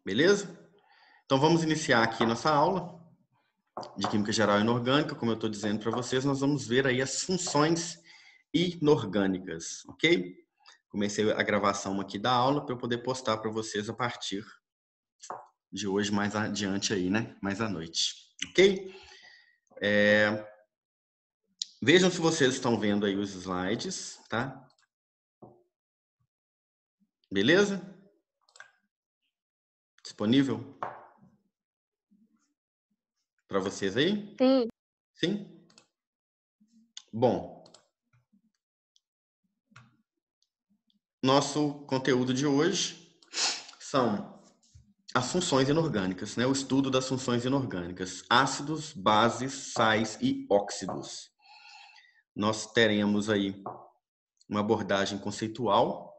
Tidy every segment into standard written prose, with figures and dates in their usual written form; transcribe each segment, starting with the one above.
Beleza? Então vamos iniciar aqui nossa aula de Química Geral e Inorgânica. Como eu estou dizendo para vocês, nós vamos ver aí as funções inorgânicas, ok? Comecei a gravação aqui da aula para eu poder postar para vocês a partir de hoje, mais adiante aí, né? Mais à noite, ok? Vejam se vocês estão vendo aí os slides, tá? Beleza? Disponível para vocês aí? Sim. Sim? Bom, nosso conteúdo de hoje são as funções inorgânicas, né? O estudo das funções inorgânicas, ácidos, bases, sais e óxidos. Nós teremos aí uma abordagem conceitual,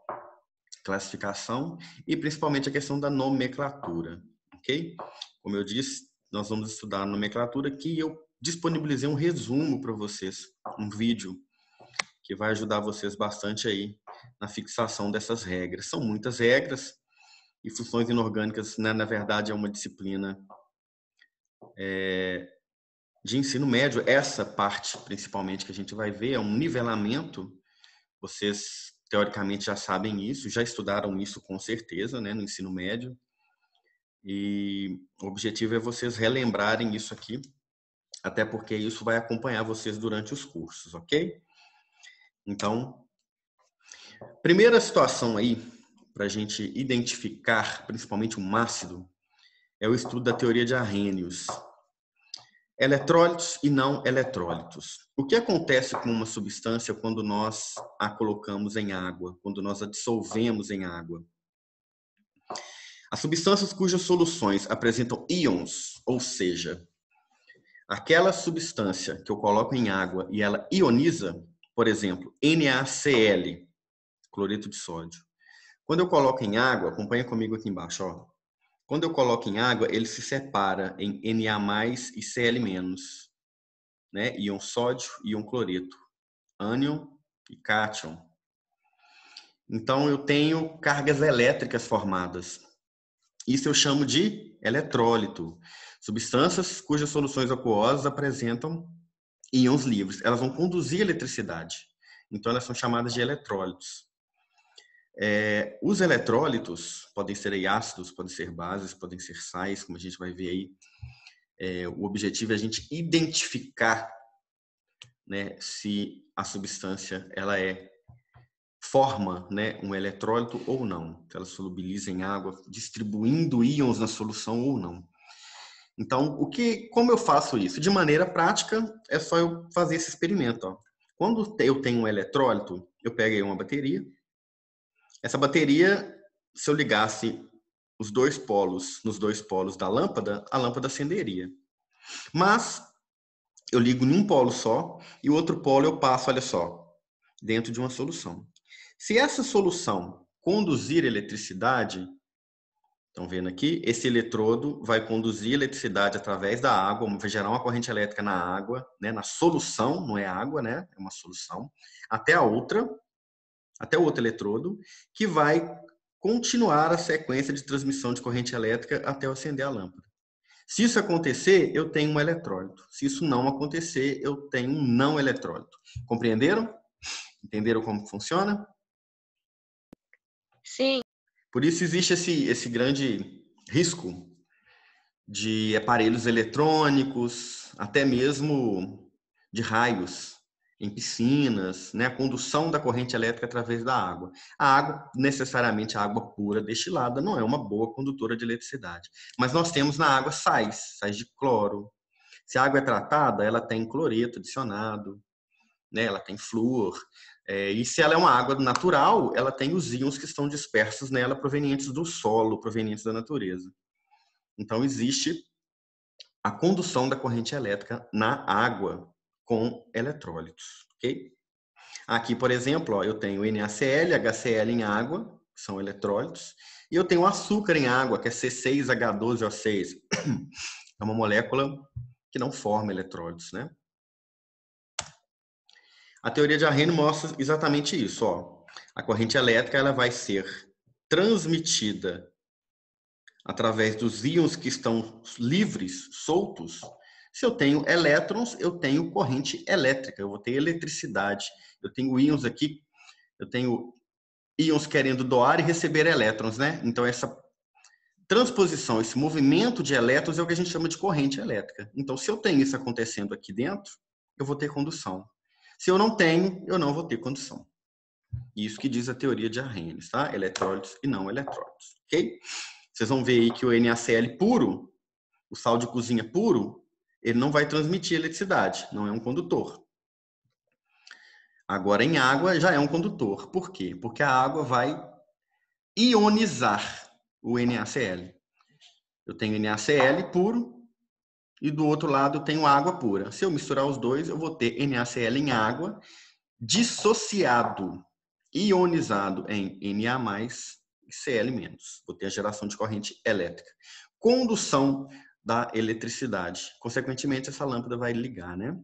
classificação e principalmente a questão da nomenclatura, ok? Como eu disse, nós vamos estudar a nomenclatura que eu disponibilizei um resumo para vocês, um vídeo que vai ajudar vocês bastante aí na fixação dessas regras. São muitas regras e funções inorgânicas, né, na verdade, é uma disciplina de ensino médio. Essa parte, principalmente, que a gente vai ver é um nivelamento. Vocês, teoricamente, já sabem isso, já estudaram isso com certeza, né, no ensino médio. E o objetivo é vocês relembrarem isso aqui, até porque isso vai acompanhar vocês durante os cursos, ok? Então, primeira situação aí, para a gente identificar principalmente um ácido, é o estudo da teoria de Arrhenius. Eletrólitos e não eletrólitos. O que acontece com uma substância quando nós a colocamos em água, quando nós a dissolvemos em água? As substâncias cujas soluções apresentam íons, ou seja, aquela substância que eu coloco em água e ela ioniza, por exemplo, NaCl, cloreto de sódio. Quando eu coloco em água, acompanha comigo aqui embaixo, ó. Quando eu coloco em água, ele se separa em Na+ e Cl-, né? Íon sódio e íon cloreto, ânion e cátion. Então eu tenho cargas elétricas formadas. Isso eu chamo de eletrólito. Substâncias cujas soluções aquosas apresentam íons livres. Elas vão conduzir eletricidade. Então elas são chamadas de eletrólitos. Os eletrólitos podem ser ácidos, podem ser bases, podem ser sais, como a gente vai ver aí. O objetivo é a gente identificar, né, se a substância ela forma, né, um eletrólito ou não, se ela solubiliza em água, distribuindo íons na solução ou não. Então, como eu faço isso? De maneira prática, é só eu fazer esse experimento. Ó. Quando eu tenho um eletrólito, eu peguei uma bateria. Essa bateria, se eu ligasse os dois polos nos dois polos da lâmpada, a lâmpada acenderia. Mas eu ligo em um polo só e o outro polo eu passo, olha só, dentro de uma solução. Se essa solução conduzir eletricidade, estão vendo aqui, esse eletrodo vai conduzir eletricidade através da água, vai gerar uma corrente elétrica na água, né, na solução, não é água, né, é uma solução, até o outro eletrodo, que vai continuar a sequência de transmissão de corrente elétrica até eu acender a lâmpada. Se isso acontecer, eu tenho um eletrólito. Se isso não acontecer, eu tenho um não eletrólito. Compreenderam? Entenderam como funciona? Sim. Por isso existe esse grande risco de aparelhos eletrônicos, até mesmo de raios em piscinas, né? A condução da corrente elétrica através da água. A água, necessariamente a água pura destilada, não é uma boa condutora de eletricidade. Mas nós temos na água sais de cloro. Se a água é tratada, ela tem cloreto adicionado, né? Ela tem flúor. E se ela é uma água natural, ela tem os íons que estão dispersos nela, provenientes do solo, provenientes da natureza. Então, existe a condução da corrente elétrica na água com eletrólitos, ok? Aqui, por exemplo, ó, eu tenho NaCl, HCl em água, que são eletrólitos, e eu tenho açúcar em água, que é C6H12O6. É uma molécula que não forma eletrólitos, né? A teoria de Arrhenius mostra exatamente isso, ó. A corrente elétrica ela vai ser transmitida através dos íons que estão livres, soltos. Se eu tenho elétrons, eu tenho corrente elétrica, eu vou ter eletricidade. Eu tenho íons aqui, eu tenho íons querendo doar e receber elétrons, né? Então, essa transposição, esse movimento de elétrons é o que a gente chama de corrente elétrica. Então, se eu tenho isso acontecendo aqui dentro, eu vou ter condução. Se eu não tenho, eu não vou ter condução. Isso que diz a teoria de Arrhenius, tá? Eletrólitos e não eletrólitos, ok? Vocês vão ver aí que o NaCl puro, o sal de cozinha puro, ele não vai transmitir eletricidade, não é um condutor. Agora, em água, já é um condutor. Por quê? Porque a água vai ionizar o NaCl. Eu tenho NaCl puro e do outro lado eu tenho água pura. Se eu misturar os dois, eu vou ter NaCl em água dissociado, ionizado em Na+, e Cl-. Vou ter a geração de corrente elétrica. Condução da eletricidade. Consequentemente, essa lâmpada vai ligar, né?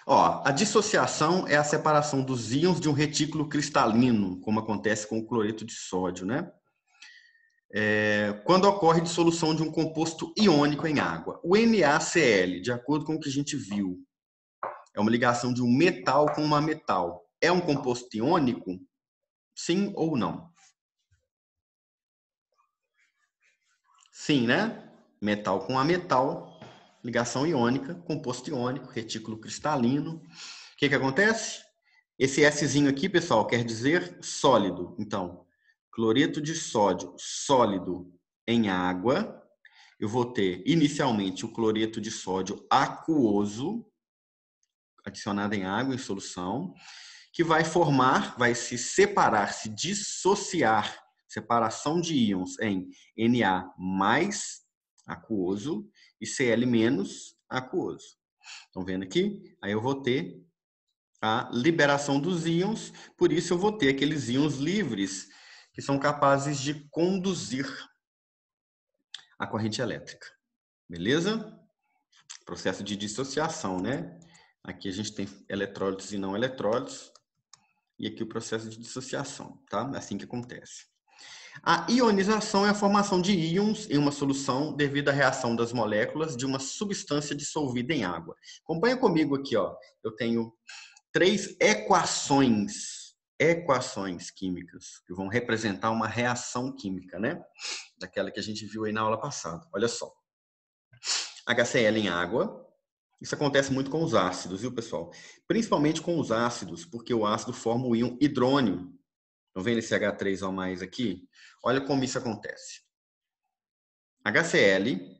Ó, a dissociação é a separação dos íons de um retículo cristalino, como acontece com o cloreto de sódio, né? Quando ocorre dissolução de um composto iônico em água. O NaCl, de acordo com o que a gente viu, é uma ligação de um metal com uma metal. É um composto iônico? Sim ou não? Sim, né? Metal com a metal, ligação iônica, composto iônico, retículo cristalino. O que acontece? Esse Szinho aqui, pessoal, quer dizer sólido. Então, cloreto de sódio sólido em água. Eu vou ter, inicialmente, o cloreto de sódio aquoso, adicionado em água, em solução, que vai formar, vai se separar, se dissociar, separação de íons em Na mais aquoso e Cl menos aquoso. Estão vendo aqui? Aí eu vou ter a liberação dos íons, por isso eu vou ter aqueles íons livres que são capazes de conduzir a corrente elétrica. Beleza? Processo de dissociação, né? Aqui a gente tem eletrólitos e não eletrólitos. E aqui o processo de dissociação, tá? É assim que acontece. A ionização é a formação de íons em uma solução devido à reação das moléculas de uma substância dissolvida em água. Acompanha comigo aqui, ó. Eu tenho 3 equações químicas que vão representar uma reação química, né? Daquela que a gente viu aí na aula passada. Olha só. HCl em água. Isso acontece muito com os ácidos, viu, pessoal? Principalmente com os ácidos, porque o ácido forma o íon hidrônio. Estão vendo esse H3O+ aqui? Olha como isso acontece. HCl,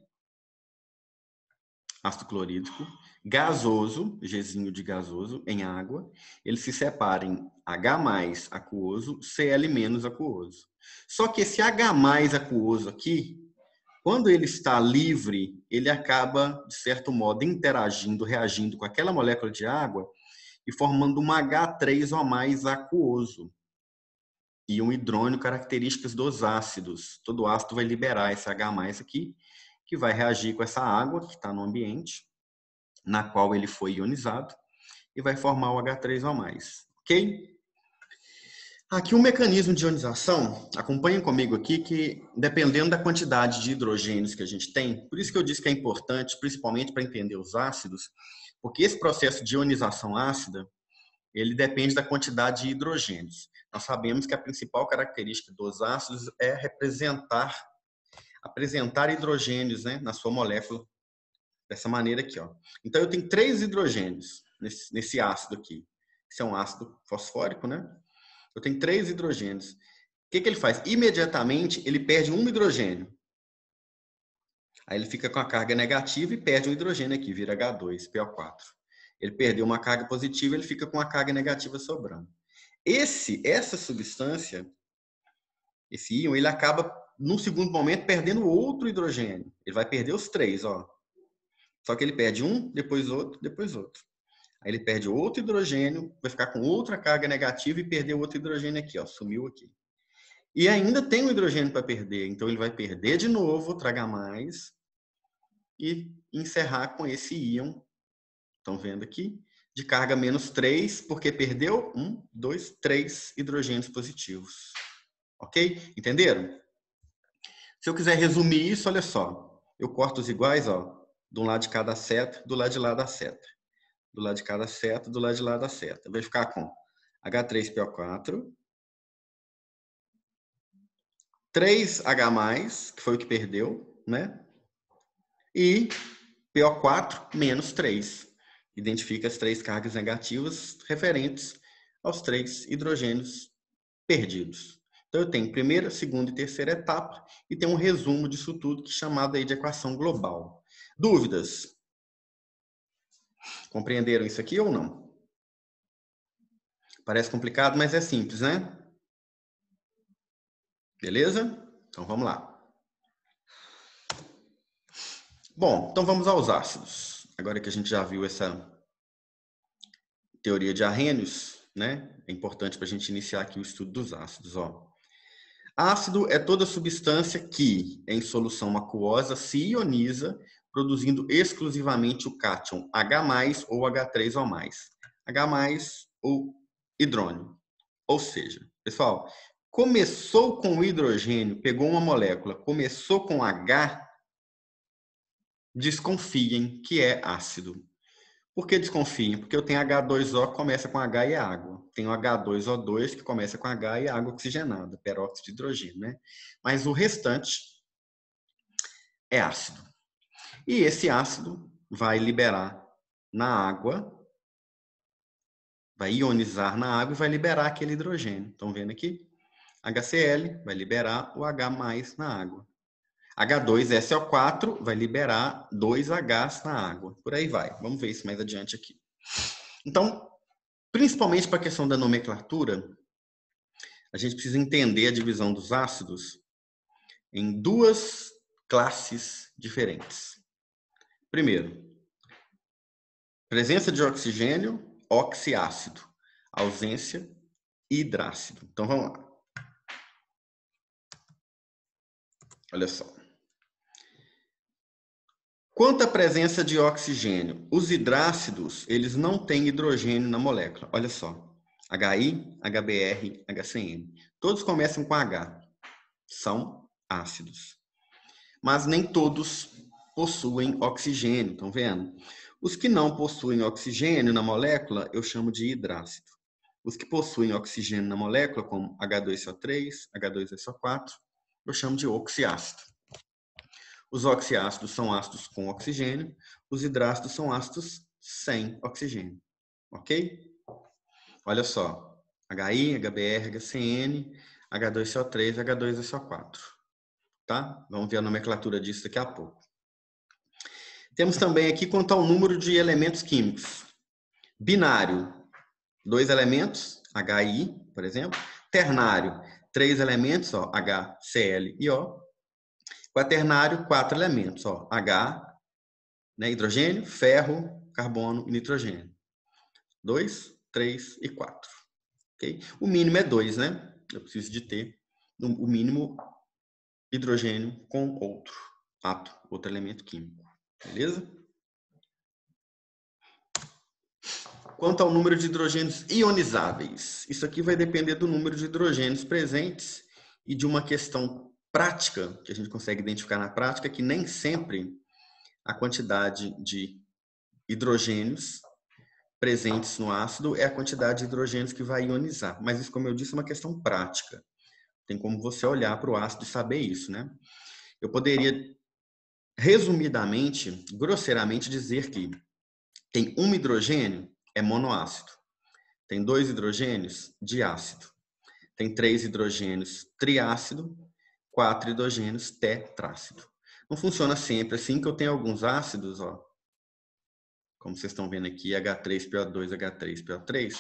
ácido clorídrico, gasoso, Gzinho de gasoso, em água, ele se separa em H+ aquoso, Cl- aquoso. Só que esse H+ aquoso aqui, quando ele está livre, ele acaba, de certo modo, interagindo, reagindo com aquela molécula de água e formando um H3O+ aquoso. E um hidrônio, características dos ácidos. Todo ácido vai liberar esse H+ aqui, que vai reagir com essa água que está no ambiente, na qual ele foi ionizado, e vai formar o H3O+. Ok? Aqui um mecanismo de ionização, acompanhem comigo aqui, que dependendo da quantidade de hidrogênios que a gente tem, por isso que eu disse que é importante, principalmente para entender os ácidos, porque esse processo de ionização ácida, ele depende da quantidade de hidrogênios. Nós sabemos que a principal característica dos ácidos é apresentar hidrogênios, né, na sua molécula, dessa maneira aqui, ó. Então, eu tenho 3 hidrogênios nesse ácido aqui. Esse é um ácido fosfórico, né? Eu tenho 3 hidrogênios. O que ele faz? Imediatamente, ele perde um hidrogênio. Aí ele fica com a carga negativa e perde um hidrogênio aqui, vira H2, PO4. Ele perdeu uma carga positiva, ele fica com a carga negativa sobrando. Essa substância, esse íon, ele acaba, num segundo momento, perdendo outro hidrogênio. Ele vai perder os 3, ó. Só que ele perde um, depois outro, depois outro. Aí ele perde outro hidrogênio, vai ficar com outra carga negativa e perder outro hidrogênio aqui, ó, sumiu aqui. E ainda tem um hidrogênio para perder, então ele vai perder de novo, traga mais, e encerrar com esse íon, estão vendo aqui, de carga -3, porque perdeu 1, 2, 3 hidrogênios positivos. Ok? Entenderam? Se eu quiser resumir isso, olha só. Eu corto os iguais, ó, de um lado de cada seta, do lado de lá da seta. Do lado de cada seta, do lado de lá da seta. Vai ficar com H3PO4, 3H+, que foi o que perdeu, né? E PO4 menos 3. Identifica as 3 cargas negativas referentes aos 3 hidrogênios perdidos. Então, eu tenho primeira, segunda e terceira etapa e tem um resumo disso tudo que é chamado aí de equação global. Dúvidas? Compreenderam isso aqui ou não? Parece complicado, mas é simples, né? Beleza? Então, vamos lá. Bom, então vamos aos ácidos. Agora que a gente já viu essa teoria de Arrhenius, né? É importante para a gente iniciar aqui o estudo dos ácidos, ó. Ácido é toda substância que, em solução aquosa, se ioniza, produzindo exclusivamente o cátion H+, ou H3O+. H+, ou hidrônio. Ou seja, pessoal, começou com hidrogênio, pegou uma molécula, começou com H, desconfiem que é ácido. Por que desconfiem? Porque eu tenho H2O que começa com H e é água. Tenho H2O2 que começa com H e água oxigenada, peróxido de hidrogênio, né? Mas o restante é ácido. E esse ácido vai liberar na água, vai ionizar na água e vai liberar aquele hidrogênio. Estão vendo aqui? HCl vai liberar o H+ na água. H2SO4 vai liberar 2Hs na água. Por aí vai. Vamos ver isso mais adiante aqui. Então, principalmente para a questão da nomenclatura, a gente precisa entender a divisão dos ácidos em duas classes diferentes. Primeiro, presença de oxigênio, oxiácido. Ausência, hidrácido. Então, vamos lá. Olha só. Quanto à presença de oxigênio, os hidrácidos, eles não têm hidrogênio na molécula. Olha só. HI, HBr, HCN. Todos começam com H. São ácidos. Mas nem todos possuem oxigênio, estão vendo? Os que não possuem oxigênio na molécula, eu chamo de hidrácido. Os que possuem oxigênio na molécula, como H2SO3, H2SO4, eu chamo de oxiácido. Os oxiácidos são ácidos com oxigênio, os hidrácidos são ácidos sem oxigênio. Ok? Olha só. HI, HBr, HCN, H2CO3, H2SO4. Tá? Vamos ver a nomenclatura disso daqui a pouco. Temos também aqui quanto ao número de elementos químicos. Binário, 2 elementos, HI, por exemplo. Ternário, 3 elementos, ó, HCl e O. Quaternário, 4 elementos, ó, H, né, hidrogênio, ferro, carbono e nitrogênio. 2, 3 e 4. Okay? O mínimo é 2, né? Eu preciso de ter o mínimo hidrogênio com outro átomo, outro elemento químico. Beleza? Quanto ao número de hidrogênios ionizáveis, isso aqui vai depender do número de hidrogênios presentes e de uma questão prática, que a gente consegue identificar na prática, que nem sempre a quantidade de hidrogênios presentes no ácido é a quantidade de hidrogênios que vai ionizar. Mas isso, como eu disse, é uma questão prática. Tem como você olhar para o ácido e saber isso, né? Eu poderia, resumidamente, grosseiramente, dizer que tem um hidrogênio, é monoácido. Tem 2 hidrogênios, diácido. Tem 3 hidrogênios, triácido. 4 hidrogênios, tetrácido. Não funciona sempre assim, que eu tenho alguns ácidos, ó, como vocês estão vendo aqui, H3PO2, H3PO3,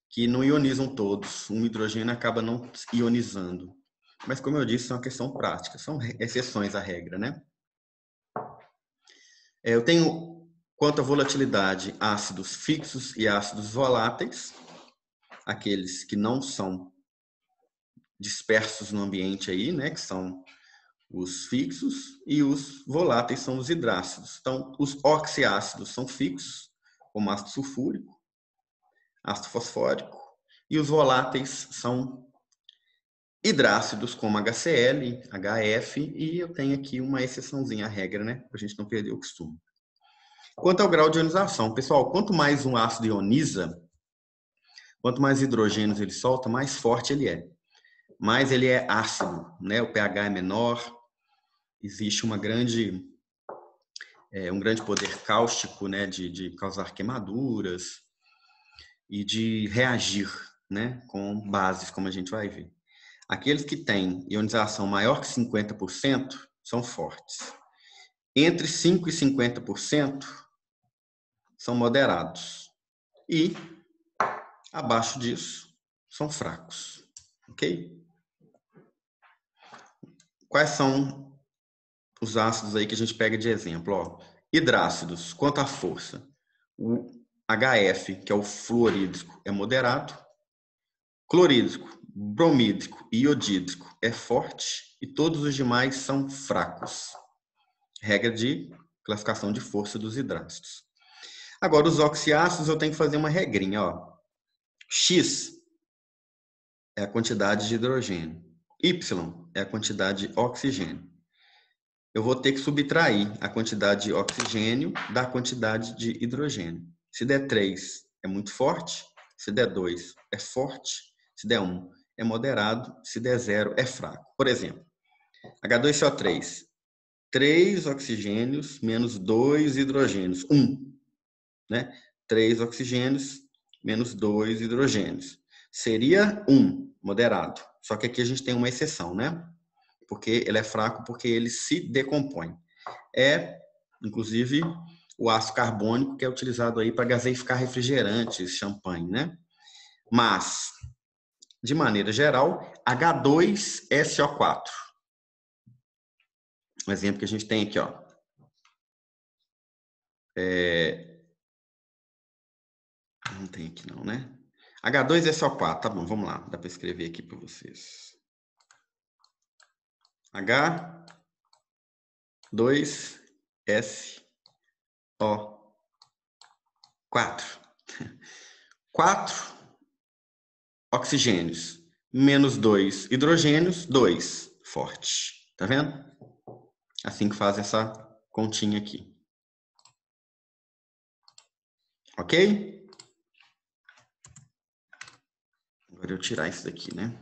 que não ionizam todos. Um hidrogênio acaba não ionizando. Mas, como eu disse, é uma questão prática. São exceções à regra, né? Eu tenho, quanto à volatilidade, ácidos fixos e ácidos voláteis. Aqueles que não são dispersos no ambiente aí, né? Que são os fixos, e os voláteis são os hidrácidos. Então, os oxiácidos são fixos, como ácido sulfúrico, ácido fosfórico, e os voláteis são hidrácidos como HCl, HF, e eu tenho aqui uma exceçãozinha à regra, né? Para a gente não perder o costume. Quanto ao grau de ionização, pessoal, quanto mais um ácido ioniza, quanto mais hidrogênios ele solta, mais forte ele é. Mais ele é ácido, né? O pH é menor, existe um grande poder cáustico, né? De causar queimaduras e de reagir, né? Com bases, como a gente vai ver. Aqueles que têm ionização maior que 50% são fortes. Entre 5% e 50% são moderados. E abaixo disso são fracos. Ok? Quais são os ácidos aí que a gente pega de exemplo? Ó, hidrácidos, quanto à força? O HF, que é o fluorídrico, é moderado. Clorídrico, bromídrico e iodídrico é forte. E todos os demais são fracos. Regra de classificação de força dos hidrácidos. Agora, os oxiácidos, eu tenho que fazer uma regrinha. Ó. X é a quantidade de hidrogênio. Y é a quantidade de oxigênio. Eu vou ter que subtrair a quantidade de oxigênio da quantidade de hidrogênio. Se der 3, é muito forte. Se der 2, é forte. Se der 1, é moderado. Se der 0, é fraco. Por exemplo, H2CO3. 3 oxigênios menos 2 hidrogênios. 1. Né? 3 oxigênios menos 2 hidrogênios. Seria 1, moderado. Só que aqui a gente tem uma exceção, né? Porque ele é fraco porque ele se decompõe. É, inclusive, o ácido carbônico que é utilizado aí para gaseificar refrigerantes, champanhe, né? Mas, de maneira geral, H2SO4. Um exemplo que a gente tem aqui, ó. Não tem aqui não, né? H2SO4, tá bom, vamos lá. Dá para escrever aqui para vocês. H2SO4. 4 oxigênios menos 2 hidrogênios, 2 forte. Tá vendo? Assim que faz essa continha aqui. Ok? Agora eu tirar isso daqui, né?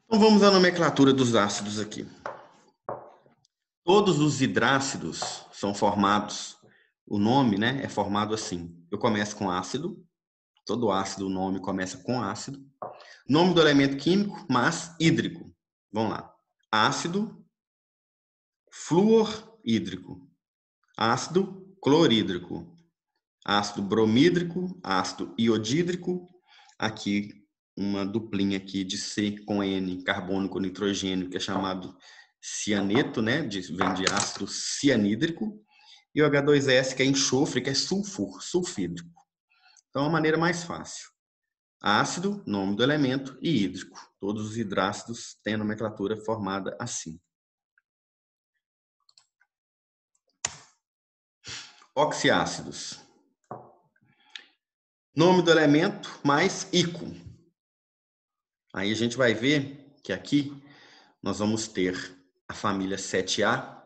Então vamos à nomenclatura dos ácidos aqui. Todos os hidrácidos são formados, o nome, né, é formado assim. Eu começo com ácido, todo ácido, o nome começa com ácido. Nome do elemento químico, mas hídrico. Vamos lá. Ácido fluorhídrico, ácido clorídrico, ácido bromídrico, ácido iodídrico, aqui uma duplinha aqui de C com N, carbono com nitrogênio, que é chamado cianeto, né? Vem de ácido cianídrico, e o H2S, que é enxofre, que é sulfídrico. Então, é uma maneira mais fácil. Ácido, nome do elemento, e hídrico. Todos os hidrácidos têm a nomenclatura formada assim. Oxiácidos. Nome do elemento mais ico. Aí a gente vai ver que aqui nós vamos ter a família 7A,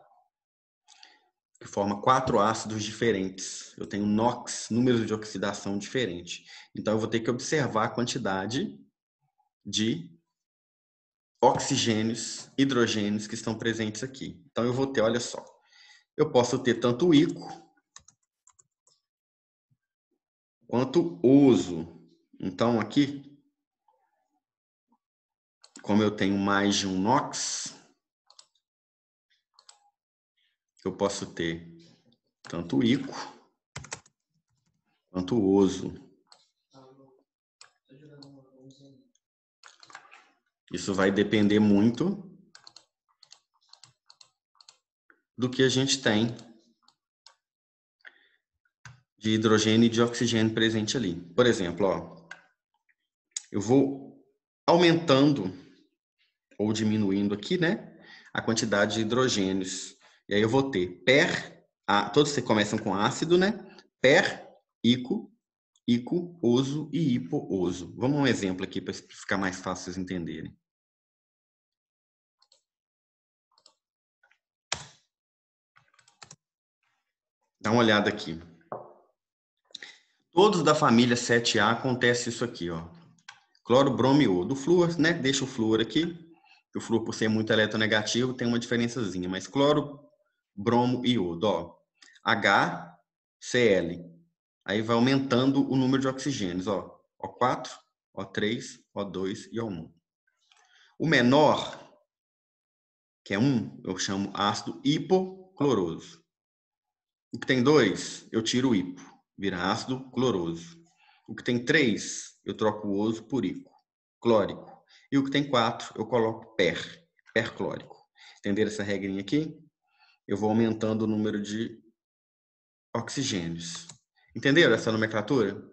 que forma 4 ácidos diferentes. Eu tenho NOx, número de oxidação diferente. Então, eu vou ter que observar a quantidade de oxigênios, hidrogênios que estão presentes aqui. Então, eu vou ter, olha só, eu posso ter tanto o ico quanto oso. Então, aqui, como eu tenho mais de um NOx, eu posso ter tanto o ico quanto o oso. Isso vai depender muito do que a gente tem de hidrogênio e de oxigênio presente ali. Por exemplo, ó, eu vou aumentando ou diminuindo aqui, né, a quantidade de hidrogênios. E aí eu vou ter todos começam com ácido, né? Ico, oso e hipooso. Vamos a um exemplo aqui para ficar mais fácil vocês entenderem. Dá uma olhada aqui. Todos da família 7A acontece isso aqui, ó. Cloro, bromo e iodo. O flúor, né? Deixa o flúor aqui. O flúor, por ser muito eletronegativo, tem uma diferençazinha. Mas cloro, bromo e iodo, ó. HCl. Aí vai aumentando o número de oxigênios, ó. O4, O3, O2 e O1. O menor, que é 1, eu chamo ácido hipocloroso. O que tem 2, eu tiro o hipo, vira ácido cloroso. O que tem 3, eu troco o oso por ico, clórico. E o que tem 4, eu coloco perclórico. Entenderam essa regrinha aqui? Eu vou aumentando o número de oxigênios. Entenderam essa nomenclatura?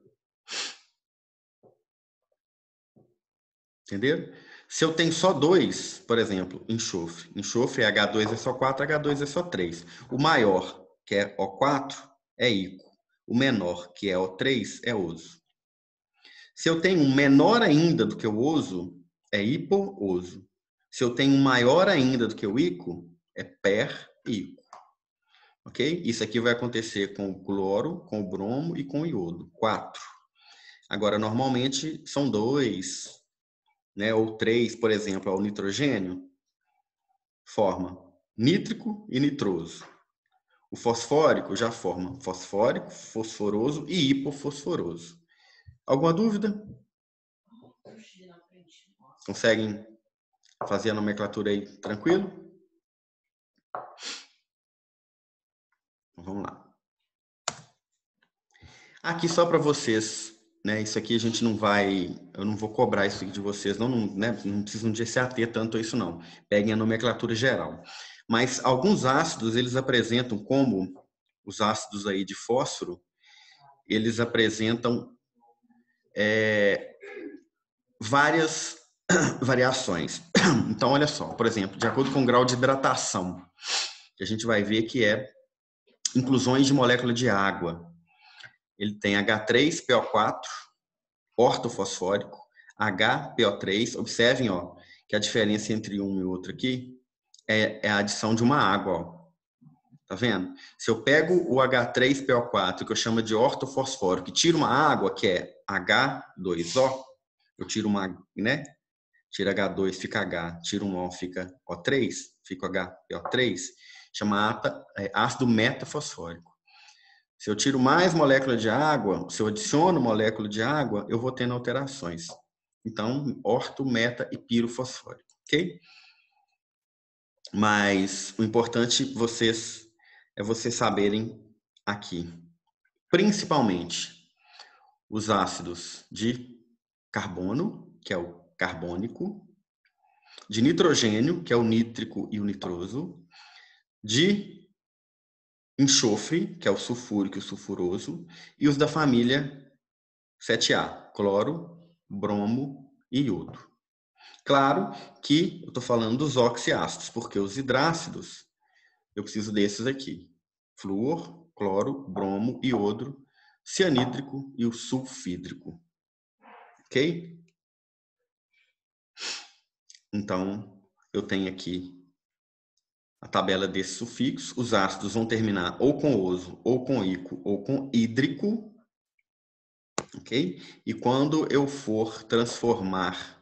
Entenderam? Se eu tenho só 2, por exemplo, enxofre. Enxofre é H2SO4, H2SO3. O maior, que é O4, é ico. O menor, que é O3, é oso. Se eu tenho um menor ainda do que o oso, é hipooso. Se eu tenho um maior ainda do que o ico, é perico. Ok? Isso aqui vai acontecer com o cloro, com o bromo e com o iodo. 4. Agora, normalmente, são 2, né, ou 3, por exemplo, o nitrogênio, forma nítrico e nitroso. O fosfórico já forma fosfórico, fosforoso e hipofosforoso. Alguma dúvida? Conseguem fazer a nomenclatura aí tranquilo? Então, vamos lá. Aqui só para vocês, né? Isso aqui a gente não vai, eu não vou cobrar isso aqui de vocês, não, né? Não precisam de se ater tanto a isso não. Peguem a nomenclatura geral. Mas alguns ácidos, eles apresentam como os ácidos aí de fósforo, eles apresentam várias variações. Então, olha só, por exemplo, de acordo com o grau de hidratação, que a gente vai ver que é inclusões de molécula de água. Ele tem H3PO4, ortofosfórico, HPO3. Observem, ó, que a diferença entre um e outro aqui é a adição de uma água, ó. Tá vendo? Se eu pego o H3PO4, que eu chamo de ortofosfórico, e tiro uma água, que é H2O, eu tiro uma, né? Tira H2, fica H, tira um O, fica O3, fica HPO3, chama ácido metafosfórico. Se eu tiro mais molécula de água, se eu adiciono molécula de água, eu vou tendo alterações. Então, orto, meta e pirofosfórico, ok? Mas o importante é vocês saberem aqui, principalmente os ácidos de carbono, que é o carbônico, de nitrogênio, que é o nítrico e o nitroso, de enxofre, que é o sulfúrico e o sulfuroso, e os da família 7A, cloro, bromo e iodo. Claro que eu estou falando dos oxiácidos, porque os hidrácidos, eu preciso desses aqui. Flúor, cloro, bromo, iodo, cianídrico e o sulfídrico. Ok? Então, eu tenho aqui a tabela desses sufixos. Os ácidos vão terminar ou com oso, ou com ico, ou com hídrico. Ok? E quando eu for transformar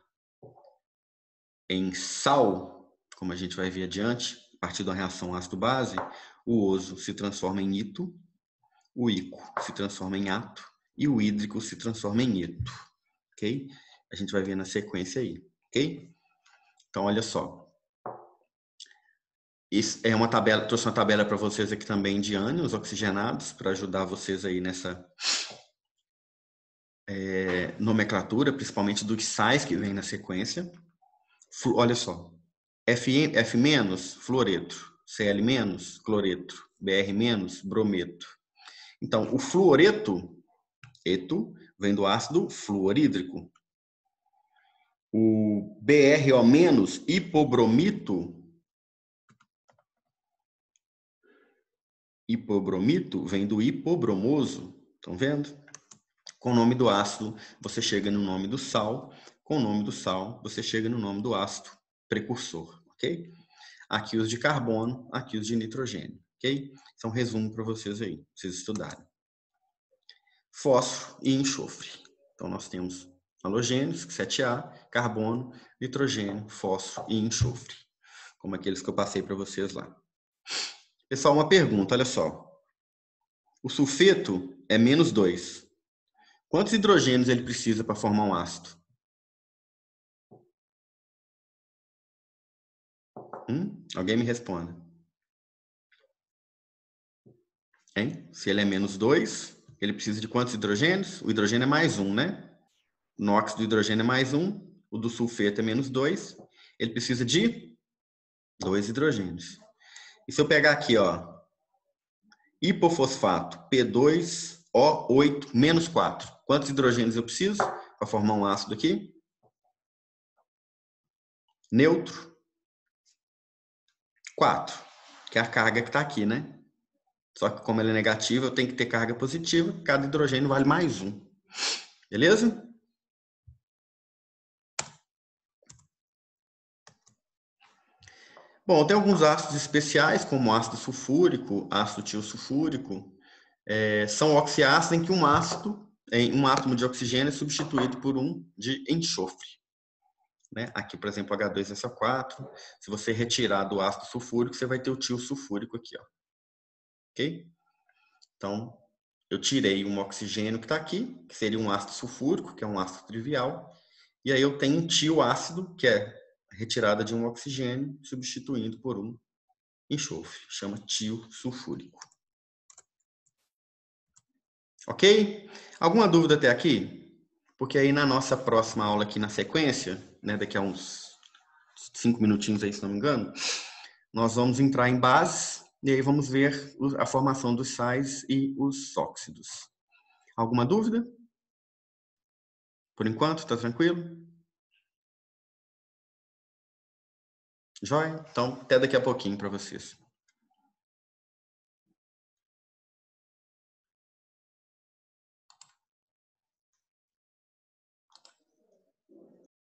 em sal, como a gente vai ver adiante, a partir da reação ácido-base, o oso se transforma em ito, o ico se transforma em ato e o hídrico se transforma em ito. Ok? A gente vai ver na sequência aí. Ok? Então, olha só. Isso é uma tabela, trouxe uma tabela para vocês aqui também de ânions oxigenados, para ajudar vocês aí nessa nomenclatura, principalmente dos sais que vem na sequência. Olha só, F-, fluoreto, Cl-, cloreto, Br-, brometo. Então, o fluoreto, eto, vem do ácido fluorídrico. O BrO- hipobromito vem do hipobromoso. Estão vendo? Com o nome do ácido, você chega no nome do sal. Com o nome do sal, você chega no nome do ácido precursor, ok? Aqui os de carbono, aqui os de nitrogênio, ok? Isso é um resumo para vocês aí, para vocês estudarem. Fósforo e enxofre. Então, nós temos halogênios, 7A, carbono, nitrogênio, fósforo e enxofre. Como aqueles que eu passei para vocês lá. Pessoal, uma pergunta, olha só. O sulfeto é -2. Quantos hidrogênios ele precisa para formar um ácido? Alguém me responda. Hein? Se ele é -2, ele precisa de quantos hidrogênios? O hidrogênio é +1, né? O NOx do hidrogênio é +1, o do sulfeto é -2. Ele precisa de 2 hidrogênios. E se eu pegar aqui, ó, hipofosfato P2O8 -4, quantos hidrogênios eu preciso para formar um ácido aqui? Neutro. 4, que é a carga que está aqui, né? Só que como ela é negativa, eu tenho que ter carga positiva, cada hidrogênio vale +1. Beleza? Bom, tem alguns ácidos especiais, como ácido sulfúrico, ácido tiosulfúrico. São oxiácidos em que um átomo de oxigênio é substituído por um de enxofre. Né? Aqui, por exemplo, H2SO4. Se você retirar do ácido sulfúrico, você vai ter o tiosulfúrico aqui, ó. Ok? Então, eu tirei um oxigênio que está aqui, que seria um ácido sulfúrico, que é um ácido trivial. E aí eu tenho um tioácido, que é a retirada de um oxigênio, substituindo por um enxofre. Chama tiosulfúrico. Ok? Alguma dúvida até aqui? Porque aí na nossa próxima aula aqui na sequência, né, daqui a uns 5 minutinhos aí, se não me engano, nós vamos entrar em bases e aí vamos ver a formação dos sais e os óxidos. Alguma dúvida? Por enquanto, tá tranquilo? Joia? Então, até daqui a pouquinho para vocês.